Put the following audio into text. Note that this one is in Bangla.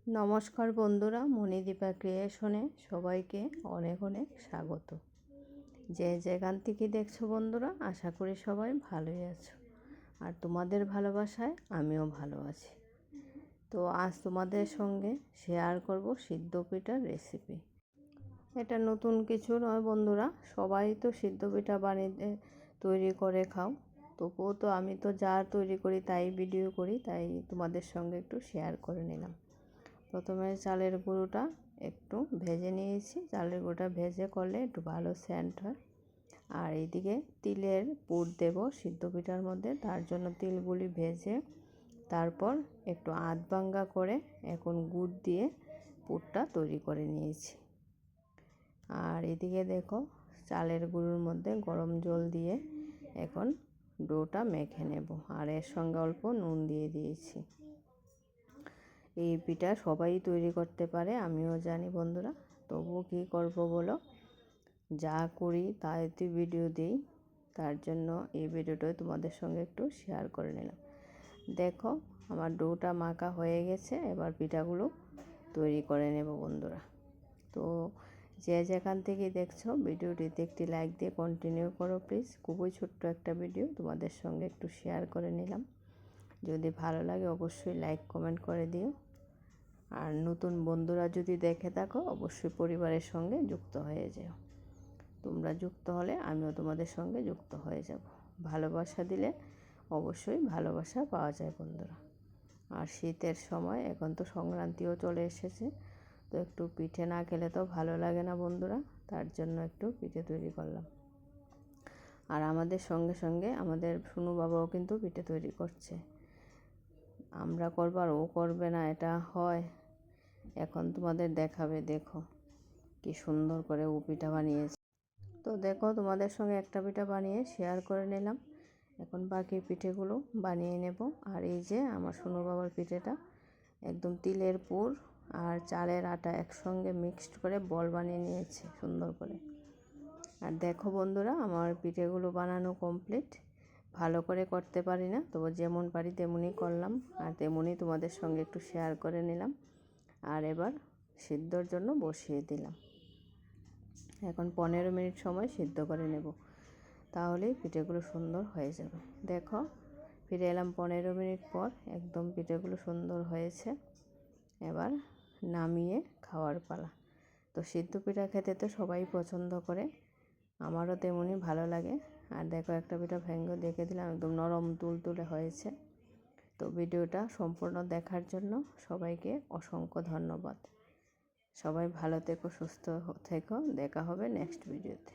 নমস্কার বন্ধুরা, মণিদীপা ক্রিয়েশনে সবাইকে অনেক অনেক স্বাগত। যে যেখান থেকে দেখছো বন্ধুরা, আশা করি সবাই ভালোই আছো, আর তোমাদের ভালোবাসায় আমিও ভালো আছি। তো আজ তোমাদের সঙ্গে শেয়ার করব সিদ্ধ পিঠার রেসিপি। এটা নতুন কিছু নয় বন্ধুরা, সবাই তো সিদ্ধ পিঠা বানিয়ে তৈরি করে খাও। তবুও তো আমি তো যা তৈরি করি তাই ভিডিও করি, তাই তোমাদের সঙ্গে একটু শেয়ার করে নিলাম। প্রথমে চালের গুঁড়োটা একটু ভেজে নিয়েছি। চালের গুঁড়োটা ভেজে করলে একটু ভালো সেন্ট হয়। আর এইদিকে তিলের পুর দেব সিদ্ধ পিঠার মধ্যে, তার জন্য তিলগুলি ভেজে তারপর একটু আধ ভাঙ্গা করে এখন গুড় দিয়ে পুরটা তৈরি করে নিয়েছি। আর এদিকে দেখো, চালের গুঁড়োর মধ্যে গরম জল দিয়ে এখন ডোটা মেখে নেব, আর এর সঙ্গে অল্প নুন দিয়ে দিয়েছি। এই পিঠা সবাই তৈরি করতে পারে, আমিও জানি বন্ধুরা। তবুও কী করব বলো, যা করি তাইতে ভিডিও দিই, তার জন্য এই ভিডিওটা তোমাদের সঙ্গে একটু শেয়ার করে নিলাম। দেখো আমার ডোটা মাখা হয়ে গেছে, এবার পিঠাগুলো তৈরি করে নেব বন্ধুরা। তো যে যেখান থেকে দেখছো ভিডিওটিতে একটি লাইক দিয়ে কন্টিনিউ করো প্লিজ। খুবই ছোট্ট একটা ভিডিও, তোমাদের সঙ্গে একটু শেয়ার করে নিলাম। যদি ভালো লাগে অবশ্যই লাইক কমেন্ট করে দিও। আর নতুন বন্ধুরা যদি দেখে থাকো অবশ্যই পরিবারের সঙ্গে যুক্ত হয়ে যেও। তোমরা যুক্ত হলে আমিও তোমাদের সঙ্গে যুক্ত হয়ে যাব। ভালোবাসা দিলে অবশ্যই ভালোবাসা পাওয়া যায় বন্ধুরা। আর শীতের সময় এখন তো সংক্রান্তিও চলে এসেছে, তো একটু পিঠে না খেলে তো ভালো লাগে না বন্ধুরা, তার জন্য একটু পিঠে তৈরি করলাম। আর আমাদের সঙ্গে সঙ্গে আমাদের সোনু বাবাও কিন্তু পিঠে তৈরি করছে। আমরা করবো আর ও করবে না, এটা হয়? এখন তোমাদের দেখাবে, দেখো কি সুন্দর করে ও পিঠা বানিয়েছে। তো দেখো তোমাদের সঙ্গে একটা পিঠা বানিয়ে শেয়ার করে নিলাম, এখন বাকি পিঠেগুলো বানিয়ে নেব। আর এই যে আমার সোনু বাবার পিঠেটা একদম তিলের পুর আর চালের আটা একসঙ্গে মিক্সড করে বল বানিয়ে নিয়েছে সুন্দর করে। আর দেখো বন্ধুরা, আমার পিঠেগুলো বানানো কমপ্লিট। ভালো করে করতে পারি না, তবু যেমন পারি তেমনই করলাম, আর তেমনই তোমাদের সঙ্গে একটু শেয়ার করে নিলাম। আর এবার সিদ্ধর জন্য বসিয়ে দিলাম। এখন 15 মিনিট সময় সিদ্ধ করে নেব, তাহলেই পিঠেগুলো সুন্দর হয়ে যাবে। দেখো ফিরে এলাম 15 মিনিট পর, একদম পিঠেগুলো সুন্দর হয়েছে। এবার নামিয়ে খাওয়ার পালা। তো সিদ্ধ পিঠা খেতে তো সবাই পছন্দ করে, আমারও তেমনই ভালো লাগে। আর দেখো একটা পিঠা ভেঙে দেখে দিলাম, একদম নরম তুলতুলে হয়েছে। তো ভিডিওটা সম্পূর্ণ দেখার জন্য সবাইকে অসংখ্য ধন্যবাদ। সবাই ভালো থেকো, সুস্থ থেকো, দেখা হবে নেক্সট ভিডিওতে।